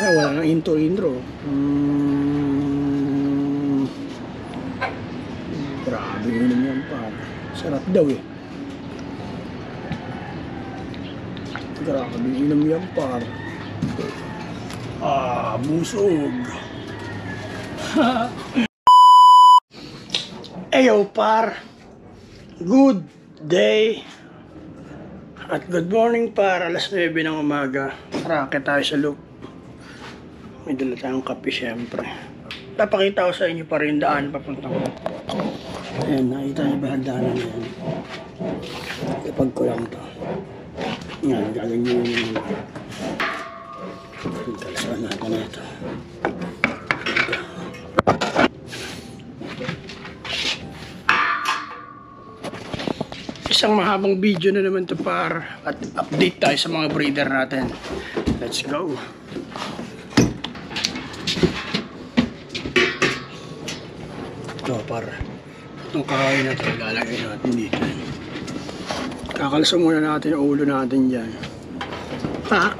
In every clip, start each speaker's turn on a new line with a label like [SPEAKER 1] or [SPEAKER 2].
[SPEAKER 1] Wala nang intro. Grabe inom yan par. Sarap daw eh. Grabe inom yan par. Busog. Eyo par. Good day. At good morning par. Alas 9 ng umaga. Raket tayo sa loop. May dala tayong kape syempre. Papakita ko sa inyo pa rin daan papunta ko. Ayan, nakita niyo ba ang daanan na yan? Kapag ko lang ito. Yan, gaganyan yun. Kalasaan natin na ito. Isang mahabang video na naman ito par. At update tayo sa mga breeder natin. Let's go! Ito par. Itong kahoy na ito, lalagay natin dito. Kakalso muna natin ang ulo natin dyan. Pak!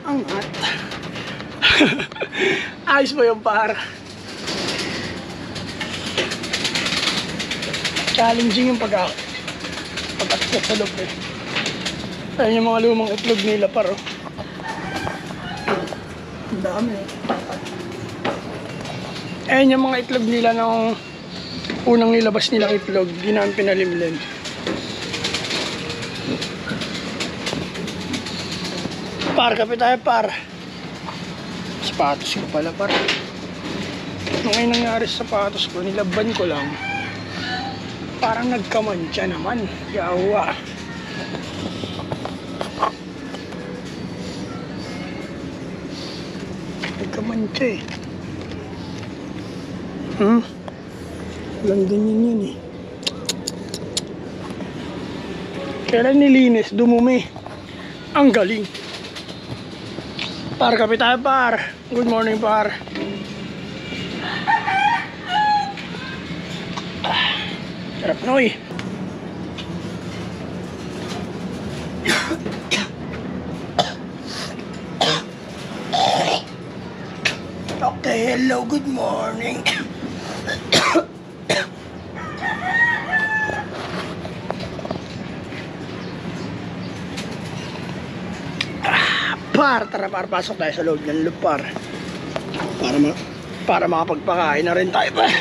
[SPEAKER 1] Ang hot. Ayos mo yung par. Challenging yung pag-akyat sa loob eh. Ayan yung mga lumang itlog nila par. Ang dami eh. Ayan yung mga itlog nila ng unang nilabas nilang itlog. Di namin pinalimlim. Par, kape tayo par. Sapatos ko pala par. Ano ngayon nangyari sa sapatos ko? Nilaban ko lang. Parang nagkamantya naman. Yawa. Nagkamantya eh. Walang ganyan yun eh. Kailan nilinis, dumumi. Ang galing. Par, kape tayo par. Good morning par. Sarap noy. Okay, hello, good morning. Par, tara par, pasok tayo sa loob ng loop par. Para makapagpakain na rin tayo par.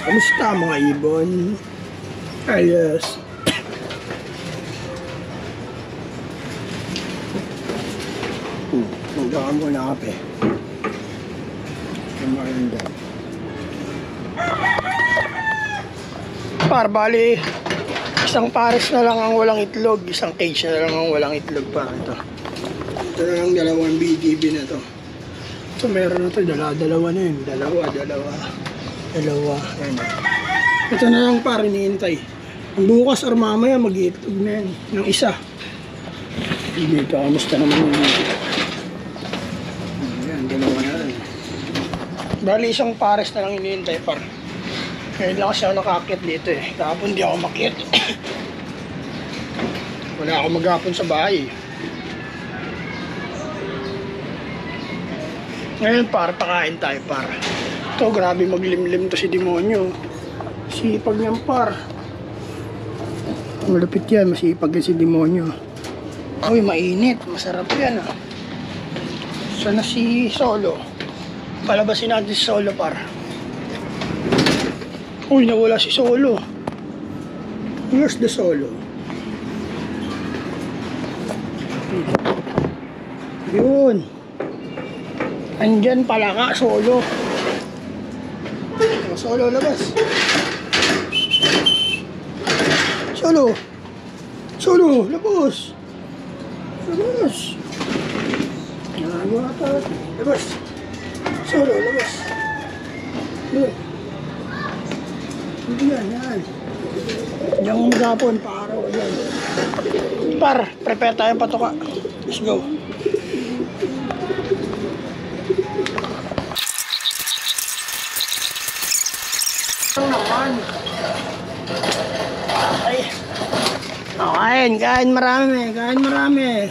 [SPEAKER 1] Kamusta mga ibon? Ayos. Magdaan mo na kape. Par, bali isang pares na lang ang walang itlog, isang cage na lang ang walang itlog pa. Ito na lang dalawang BDB na to. So meron na to, dalawa na yun. Dalawa. Ayan. Ito na lang par, iniintay. Bukas or mamaya mag-iitlog na yan ng isa. Dito, kamusta naman yun? Ayan, dalawa na lang. Bali isang pares na lang iniintay par. Ngayon lang kasi ako nakakit dito eh. Kahapon di ako makit. Wala ako maghapon sa bahay. Ngayon par, pakain tayo par. Ito, grabe maglimlim to si demonyo. Sipag niyan par. Malupit yan, masipag yan si demonyo. Uy, mainit. Masarap yan ah. Sana si Solo. Palabasin natin si Solo par. Uy, nawala si Solo. Where's the Solo? Yun. Andyan pala ka, Solo. Solo, labas. Solo. Solo, labas. Labas. Nagawa ata. Labas. Solo, labas. Look. Hindi yan. Diyan kong magapon, paaraw yan. Par, prepare tayong patuka. Let's go. Ito naman. Okay. Kain marami, kain marami.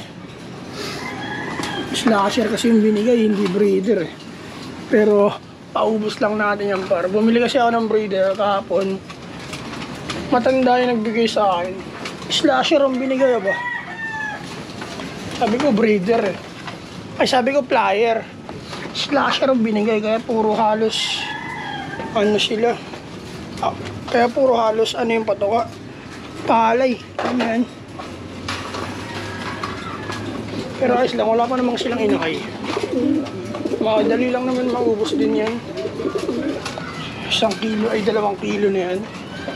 [SPEAKER 1] Slasher kasi yung binigay, hindi breeder eh. Pero paubos lang natin yan par. Bumili kasi ako ng breeder kahapon. Matanda yung nagbigay sa akin. Slasher ang binigay ba? Sabi ko breeder eh. Ay sabi ko flyer. Slasher ang binigay kaya puro halos ano sila. Kaya puro halos ano yung patoka. Palay. Ano yan? Pero ayos lang, wala pa namang silang inakay. Madali lang naman maubos din yan. 1 kilo ay 2 kilo na yan.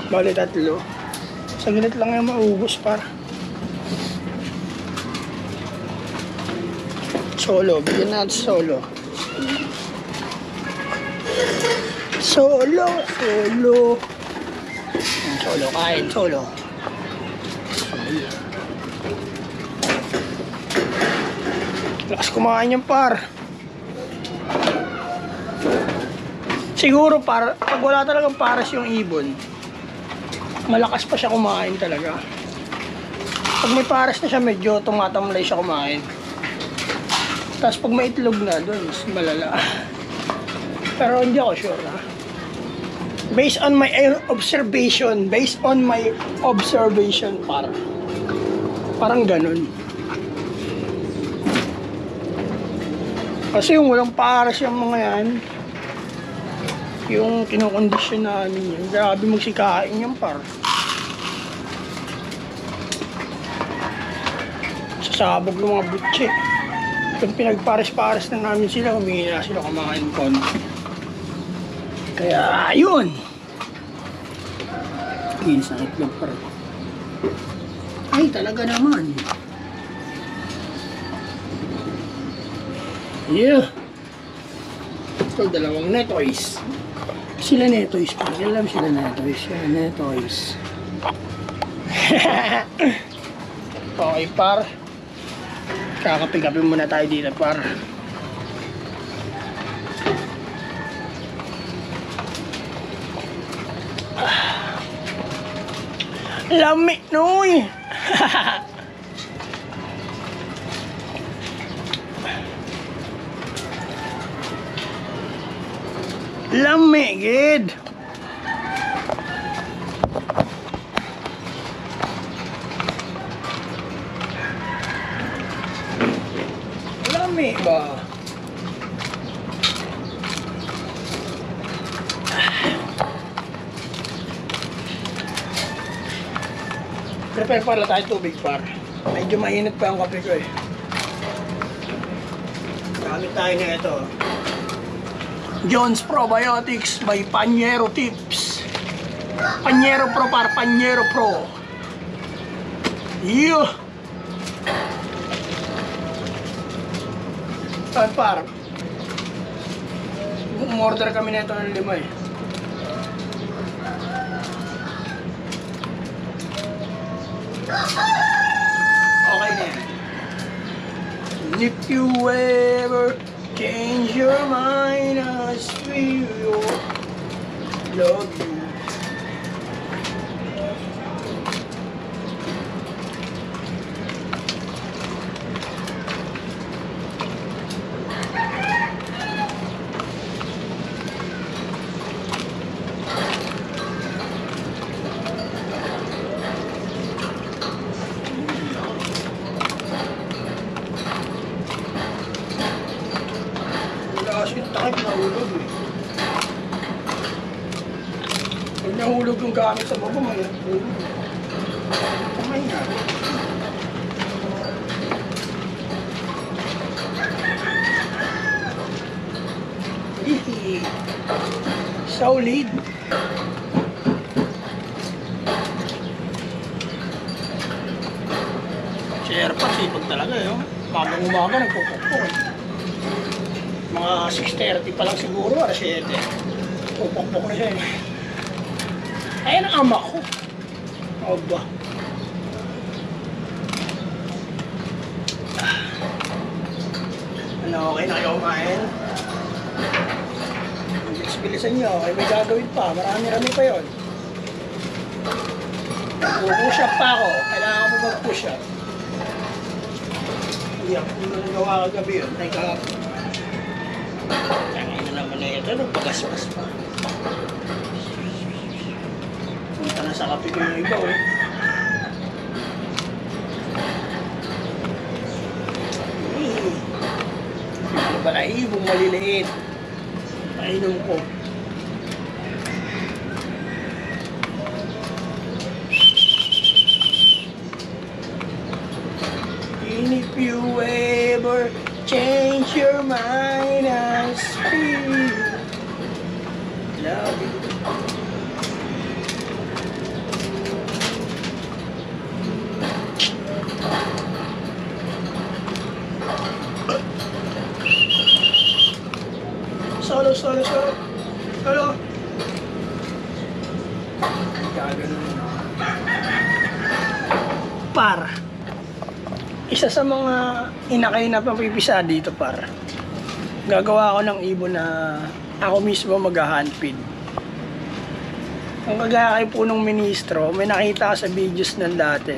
[SPEAKER 1] Bale 3. Sa ganit lang yan maubos para. Solo, bigyan natin solo. Solo. Solo, kain, solo. Lakas kumain yan par. Siguro par, pag wala talagang pares yung ibon, malakas pa siya kumain talaga. Pag may pares na siya, medyo tumatamlay siya kumain. Tapos pag may itlog na, doon mas malala. Pero hindi ako sure ha. Based on my observation parang ganun. Kasi yung walang pares yung mga yan, yung kinokondisyon namin yun, grabe magsikain yan par. Sasabog ng mga butche. Yung pinagpares-pares na namin sila, humingi na sila kumain konti. Kaya ayun. Kinis ang itlog par. Ay talaga naman. Yeah. Ito, 2 netoys. Sila netoys pa. Alam sila netoys. Yan, netoys. Okay, par. Kakapi-kapi muna tayo dito, par. Lami, noy! Lami, gid. Lami ba? Prepare pala tayo tubig par. Medyo mainit pa ang kape ko eh. Gamit tayo na ito. Jones Probiotics by Panyero Tips. Panyero Pro par, Panyero Pro. Yeah. Par. Umorder kami nito ng 5 eh. Okay na yan. If you ever change your mind, I still love you. Kasi takip nahulog eh. Pag nahulog yung gamit sa baba, may nahulog. Kamay nga. Hihi. Solid. Si Airpods, sipag talaga eh. Magang umaga, nagpupukpuk eh. Mga 6:30 pa lang siguro, alas 7. Pupukpuk na siya eh. Ayan ang ama ko. Aba. Ano, okay na kayo kumain? Bilis-bilisan nyo, ay may gagawin pa. Marami-rami pa yun. Pupush up pa ako. Kailangan ko mag-push siya. Hindi ako nagawa kagabi yun. Teka. Tangin na naman na ito. Nagpagaspas pa. Punta na sa kape ko yung iba eh. Ano ba na ibong maliliit? Nainom ko. And if you ever change your mind, I still love you. Solo. Par. Isa sa mga inakay na papipisa dito, par. Gagawa ako ng ibon na ako mismo mag-handfeed. Ang kagaya po nung ministro, may nakita sa videos ng dati.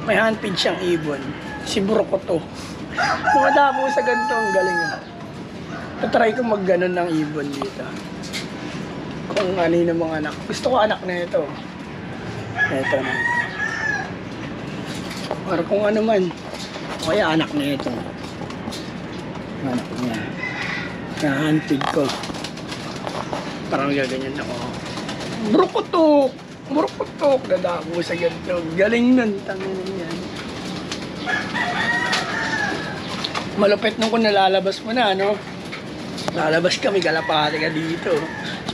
[SPEAKER 1] May handfeed siyang ibon. Si Brokoto. Nakadapo sa ganito, ang galing yun. Tatry ko mag-ganon ng ibon dito. Kung ano yung mga anak. Gusto ko anak na ito. Ito na. Para kung ano man. Kaya anak na ito. Anak niya. Nahantig ko. Parang gaganyan ako. Brokotok. Dadako sa ganito. Galing nun. Tangin yan. Malupit nung kung nalalabas mo na, no? Lalabas kami, kalapati ka dito.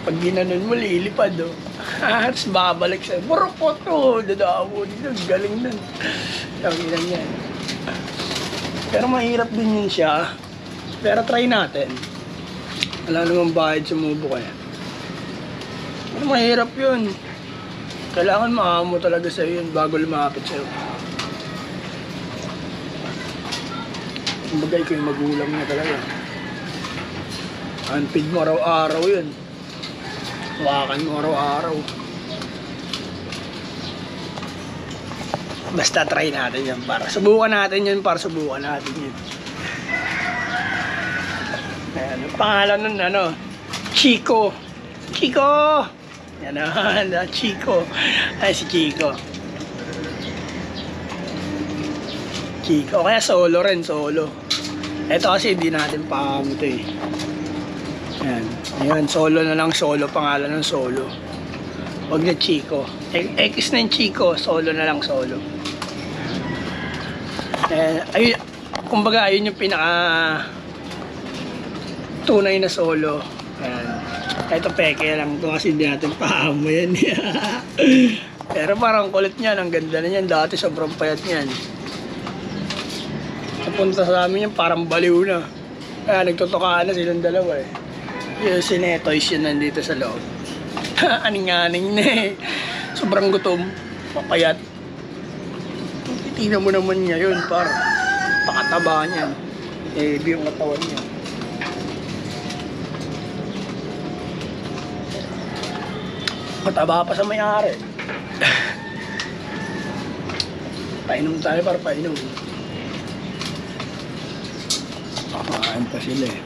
[SPEAKER 1] Pag ginanon mo, lilipad, oh. Tapos babalik sa'yo. Brokoto! Dadako dito. Galing nun. Sabi lang yan. Pero mahirap din yun siya. Pero try natin. Wala namang bayad, sumubo ka yan. Pero mahirap yun. Kailangan maamo talaga sa'yo yun bago lumapit sa'yo. Kumbaga ikaw yung magulang na talaga. Handfeed mo araw-araw yun. Hawakan mo araw-araw. Basta try natin yan para. Subukan natin yan. Ayan, ang pangalan nun, ano, Chico. Yan na, Chico. Ay, si Chico. Kaya solo rin. Ito kasi hindi natin paamo ito eh. Ayan, solo na lang. Pangalan ng solo. Huwag na Chico. X na yung Chico. Solo na lang. Ayun, kumbaga ayun yung pinaka tunay na solo. Ayan. Ito peke lang ito kasi hindi natin paamo yan. Pero parang kulit niyan. Ang ganda na yan. Dati sobrang payat niyan. Napunta sa amin yan parang baliw na. Kaya nagtutukaan na silang dalawa eh. Yung sinetoys yun nandito sa loob. Aning-aning na eh. Sobrang gutom. Papayat. Tingnan mo naman niya yun parang pakataba niyan. Eh, yung katawan niya. Mataba pa sa may-ari. Painom tayo para painom. Kakain pa sila eh.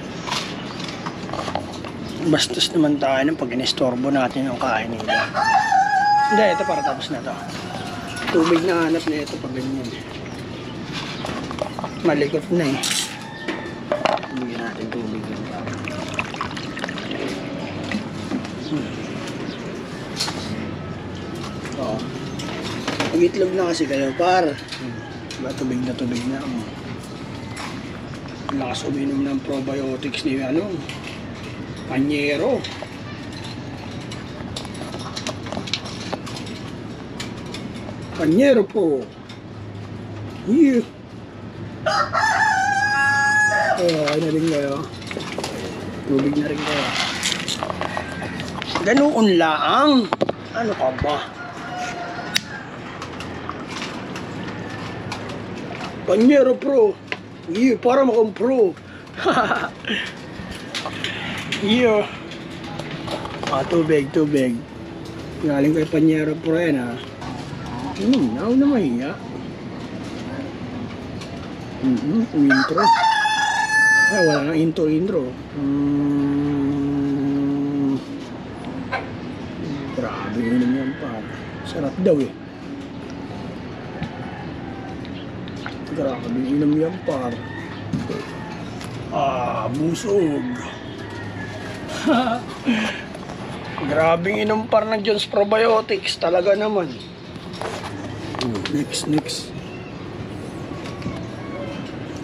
[SPEAKER 1] Bastos naman tayo ng pag inistorbo natin yung kain nila. Hindi, ito para tapos na to. Tubig na hanap na ito pag ganyan. Malikot na eh. Bigyan natin tubig yun. Oo. Mag-itlog na kasi kayo par. Diba tubig na. Lakas uminom ng probiotics ni ano, Panyero. Panyero po. Yeah. Ay na rin kayo. Tubig na rin kayo. Ganoon lang. Ano ka ba? Panyero pro. Yeah, para makang pro. Yeah. Tubig. Galing kay Panyero pro yan ha. Ako na mahiya. Intro. Ay, wala nang intro. Grabe inom yan par. Sarap daw eh. Grabe inom yan par. Busog. Grabing inom par ng Jones Probiotics. Talaga naman. Next.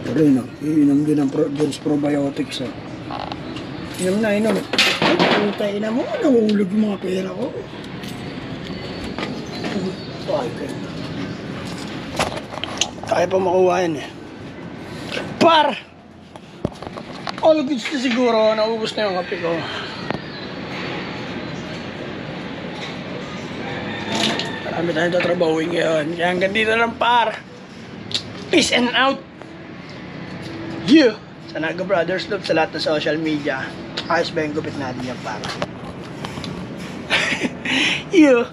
[SPEAKER 1] Ito rin, iinom din ng Jones Probiotics. Inom na. Ay, putay na mo. Nahulog yung mga pera ko. Kaya pa makuha yan eh. Par! All goods na siguro. Naubos na yung kape ko. Marami tayong tatrabahuin ngayon. Kaya hanggang dito lang par. Peace and out. You! Sa Naga Brothers Love sa lahat ng social media. Ayos ba yung gupit natin yan para? You!